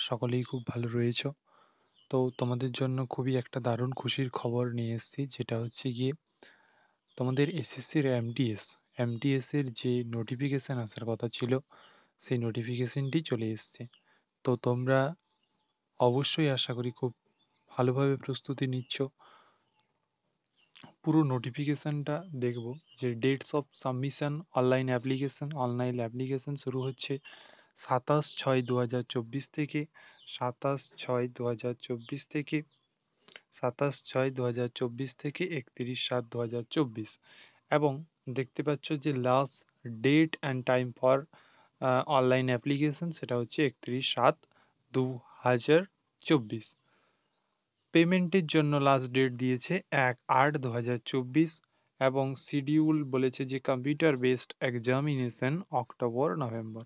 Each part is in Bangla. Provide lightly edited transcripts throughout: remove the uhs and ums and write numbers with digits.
সকলেই খুব ভালো রয়েছো। তো তোমাদের জন্য খুবই একটা দারুণ খুশির খবর নিয়ে এসেছি, যেটা হচ্ছে গিয়ে তোমাদের এসএসসির এমটিএস এর যে নোটিফিকেশন আসার কথা ছিল, সেই নোটিফিকেশনটি চলে এসেছে। তো তোমরা অবশ্যই আশা করি খুব ভালোভাবে প্রস্তুতি নিচ্ছ। পুরো নোটিফিকেশনটা দেখব যে dates of submission online application শুরু হচ্ছে 27/6/2024 থেকে 27/6/2024 থেকে 27/6/2024 থেকে 31/7/2024। এবং দেখতে পাচ্ছ যে last date and time for online application সেটা হচ্ছে 31/7/2024। পেমেন্টের জন্য লাস্ট ডেট দিয়েছে 1/8/2024 এবং শিডিউল বলেছে যে কম্পিউটার বেসড এক্সামিনেশন অক্টোবর-নভেম্বর।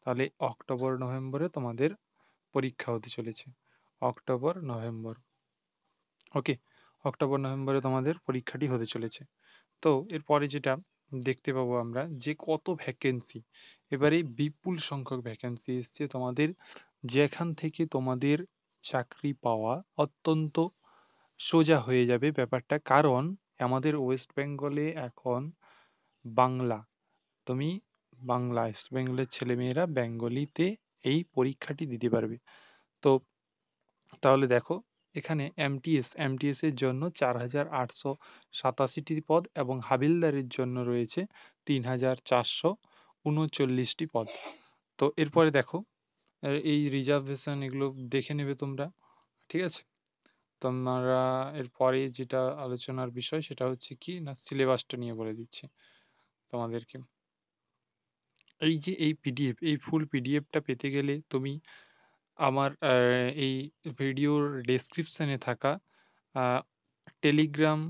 তাহলে অক্টোবর-নভেম্বরে তোমাদের পরীক্ষা হতে চলেছে। অক্টোবর-নভেম্বর, ওকে, অক্টোবর-নভেম্বরে তোমাদের পরীক্ষাটি হতে চলেছে। তো এরপরে যেটা দেখতে পাবো আমরা যে কত ভ্যাকেন্সি, এবারে বিপুল সংখ্যক ভ্যাকেন্সি এসছে তোমাদের, যেখান থেকে তোমাদের চাকরি পাওয়া অত্যন্ত সোজা হয়ে যাবে ব্যাপারটা। কারণ আমাদের ওয়েস্ট বেঙ্গলে এখন বাংলা, তুমি বাংলা, ওয়েস্ট বেঙ্গলের ছেলেমেয়েরা বেঙ্গলিতে এই পরীক্ষাটি দিতে পারবে। তো তাহলে দেখো এখানে এমটিএস এর জন্য 4,887টি পদ এবং হাবিলদারের জন্য রয়েছে 3,439টি পদ। তো এরপরে দেখো এই রিজার্ভেশন এগুলো দেখে নেবে তোমরা, ঠিক আছে? তোমরা এরপরে যেটা আলোচনার বিষয় সেটা হচ্ছে কি না, সিলেবাসটা নিয়ে বলে দিচ্ছি তোমাদেরকে। এই যে এই ফুল পিডিএফটা পেতে গেলে তুমি আমার এই ভিডিওর ডেসক্রিপশনে থাকা টেলিগ্রাম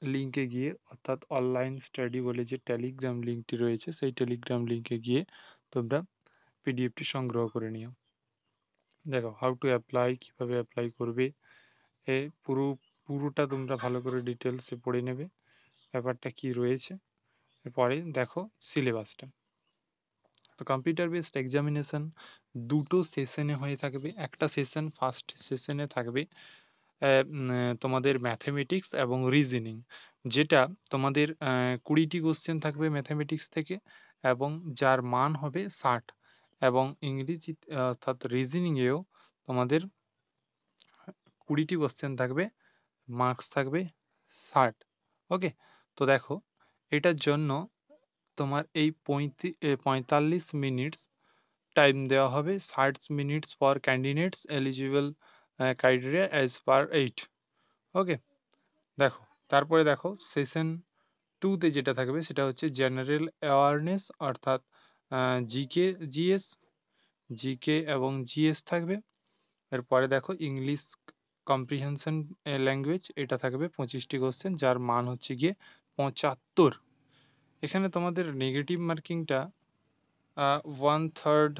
লিঙ্কে গিয়ে, অর্থাৎ অনলাইন স্টাডি বলে যে টেলিগ্রাম লিঙ্কটি রয়েছে, সেই টেলিগ্রাম লিঙ্কে গিয়ে তোমরা পিডিএফটি সংগ্রহ করে নিও। দেখো হাউ টু অ্যাপ্লাই, কিভাবে অ্যাপ্লাই করবে, এ পুরোটা তোমরা ভালো করে ডিটেলসে পড়ে নেবে ব্যাপারটা কি রয়েছে। এরপরে দেখো সিলেবাসটা। তো কম্পিউটার বেসড এক্সামিনেশন দুটো সেশনে হয়ে থাকবে। একটা সেশন, ফার্স্ট সেশনে থাকবে তোমাদের ম্যাথমেটিক্স এবং রিজনিং, যেটা তোমাদের 20টি কোশ্চেন থাকবে ম্যাথমেটিক্স থেকে এবং যার মান হবে 60, এবং ইংরেজি অর্থাৎ রিজনিংয়েও তোমাদের 20টি কোশ্চেন থাকবে, মার্কস থাকবে 60। ওকে, তো দেখো এটার জন্য তোমার এই 45 মিনিটস টাইম দেওয়া হবে, 60 minutes for candidates eligible criteria as per 8। ওকে, দেখো তারপরে দেখো সেশন 2তে যেটা থাকবে সেটা হচ্ছে জেনারেল অ্যাওয়ারনেস, অর্থাৎ জিকে এবং জিএস থাকবে। এরপরে দেখো ইংলিশ কম্প্রিহেনশন ল্যাঙ্গুয়েজ, এটা থাকবে 25টি কোশ্চেন যার মান হচ্ছে গিয়ে 75। এখানে তোমাদের নেগেটিভ মার্কিংটা 1/3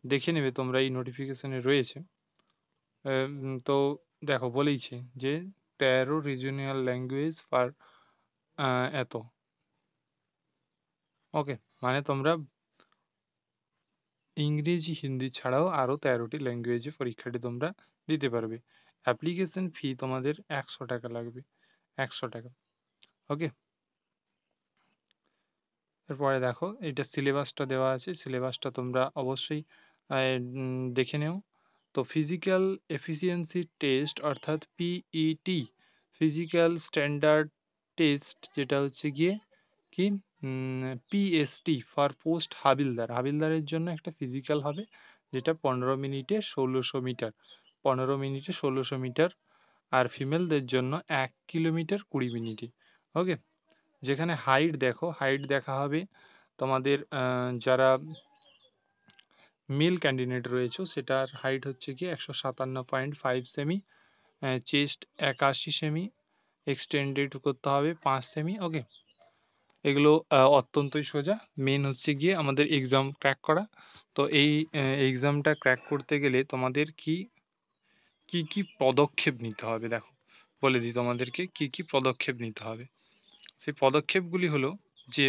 দেখে নেবে তোমরা, এই নোটিফিকেশনে রয়েছে। তো দেখো বলেইছে যে 13 রিজিওনাল ল্যাঙ্গুয়েজ পার এত। ওকে, মানে তোমরা ইংরেজি হিন্দি ছাড়াও আরও 13টি ল্যাঙ্গুয়েজে পরীক্ষাটি তোমরা দিতে পারবে। অ্যাপ্লিকেশন ফি তোমাদের 100 টাকা লাগবে, 100 টাকা। ওকে, এরপরে দেখো এটা সিলেবাসটা দেওয়া আছে, সিলেবাসটা তোমরা অবশ্যই দেখে নেও। তো ফিজিক্যাল এফিসিয়েন্সি টেস্ট অর্থাৎ পিইটি, ফিজিক্যাল স্ট্যান্ডার্ড টেস্ট, যেটা হচ্ছে গিয়ে কি পিএসটি ফর পোস্ট হাবিলদারের জন্য একটা ফিজিক্যাল হবে, যেটা 15 মিনিটে 1600 মিটার, 15 মিনিটে 1600 মিটার। আর ফিমেলদের জন্য 1 কিলোমিটার 20 মিনিটে। ওকে, যেখানে হাইট দেখো, হাইট দেখা হবে তোমাদের যারা মেল ক্যান্ডিডেট রয়েছে সেটার হাইট হচ্ছে কি 157.5 সেমি, চেস্ট 81 সেমি, এক্সটেন্ডেড করতে হবে 5 সেমি। ওকে, এগুলো অত্যন্তই সোজা, মেন হচ্ছে গিয়ে আমাদের এক্সাম ক্র্যাক করা। তো এই এক্সামটা ক্র্যাক করতে গেলে তোমাদের কি কি কি পদক্ষেপ নিতে হবে দেখো, বলে দিই তোমাদেরকে কি কি পদক্ষেপ নিতে হবে। সেই পদক্ষেপগুলি হলো যে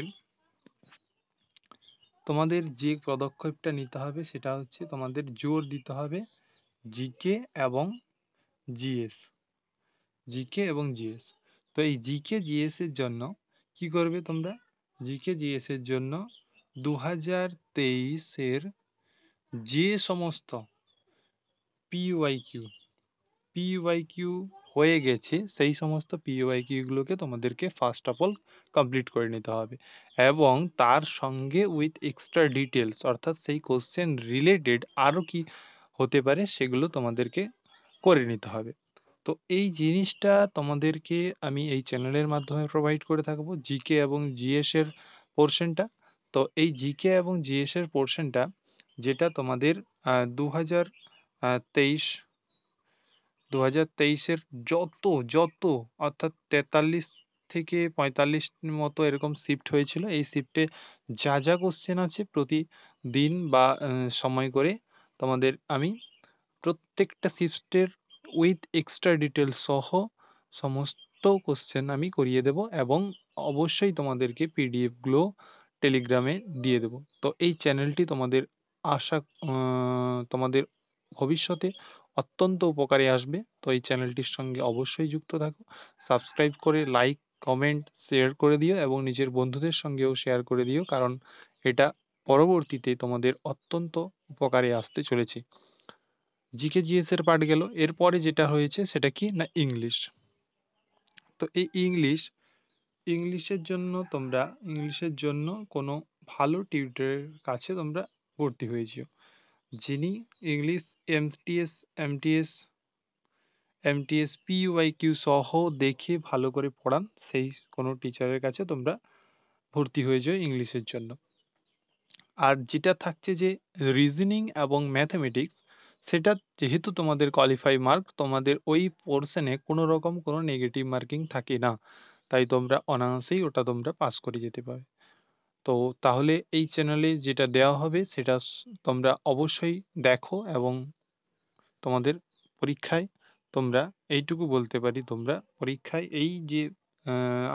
তোমাদের যে পদক্ষেপটা নিতে হবে সেটা হচ্ছে তোমাদের জোর দিতে হবে জিকে এবং জিএস। জিকে এবং জিএস। তো এই জিকে জিএস এর জন্য কি করবে তোমরা? জিকে জিএস এর জন্য 2023 এর যে সমস্ত পিওয়াইকিউ পিওয়াইকিউ হয়ে গেছে সেই সমস্ত পিওয়াইকিউ গুলোকে তোমাদেরকে ফার্স্ট অফ অল কমপ্লিট করে নিতে হবে, এবং তার সঙ্গে উইথ এক্সট্রা ডিটেলস অর্থাৎ সেই কোশ্চেন রিলেটেড আরো কি হতে পারে সেগুলো তোমাদেরকে করে নিতে হবে। তো এই জিনিসটা তোমাদেরকে আমি এই চ্যানেলের মাধ্যমে প্রোভাইড করে থাকবো, জিকে এবং জিএস এর পোর্শনটা। তো এই জিকে এবং জিএস এর পোর্শনটা যেটা তোমাদের 2023 2023-এর যত অর্থাৎ 43 থেকে 45 মতো এরকম শিফট হয়েছিল, এই শিফটে যা যা কোশ্চেন আছে প্রতিদিন বা সময় করে তোমাদের আমি প্রত্যেকটা শিফটের উইথ এক্সট্রা ডিটেলস সহ সমস্ত কোশ্চেন আমি করিয়ে দেব, এবং অবশ্যই তোমাদেরকে পিডিএফ গুলো টেলিগ্রামে দিয়ে দেব। তো এই চ্যানেলটি তোমাদের তোমাদের ভবিষ্যতে অত্যন্ত উপকারে আসবে। তো এই চ্যানেলটির সঙ্গে অবশ্যই যুক্ত থাকো, সাবস্ক্রাইব করে লাইক কমেন্ট শেয়ার করে দিও এবং নিজের বন্ধুদের সঙ্গেও শেয়ার করে দিও, কারণ এটা পরবর্তীতে তোমাদের অত্যন্ত উপকারে আসতে চলেছে। জিকে জিএস এর পার্ট গেল, এরপরে যেটা হয়েছে সেটা কি না ইংলিশ। তো এই ইংলিশের জন্য কোনো ভালো টিউটরের কাছে তোমরা ভর্তি হয়েছিও, যিনি English MTS MTS MTS PYQ সহ দেখে ভালো করে পড়ান, সেই কোনো টিচারের কাছে তোমরা ভর্তি হয়ে যাও ইংলিশের জন্য। আর যেটা থাকছে যে রিজনিং এবং ম্যাথমেটিক্স, সেটা যেহেতু তোমাদের কোয়ালিফাই মার্ক, তোমাদের ওই পোর্শনে কোনো রকম কোনো নেগেটিভ মার্কিং থাকে না, তাই তোমরা অনায়াসেই ওটা তোমরা পাস করে যেতে পারবে। তো তাহলে এই চ্যানেলে যেটা দেওয়া হবে সেটা তোমরা অবশ্যই দেখো, এবং তোমাদের পরীক্ষায় তোমরা এইটুকু বলতে পারি, তোমরা পরীক্ষায় এই যে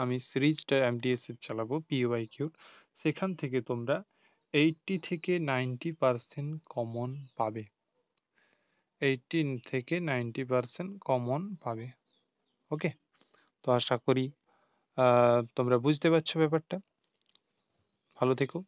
আমি সিরিজটা এমটিএস এর চালাবো পিওয়াইকিউ, সেখান থেকে তোমরা 80 থেকে 90% কমন পাবে। 18 থেকে 90% কমন পাবে। ওকে, তো আশা করি তোমরা বুঝতে পারছো ব্যাপারটা। ভালো থেকো।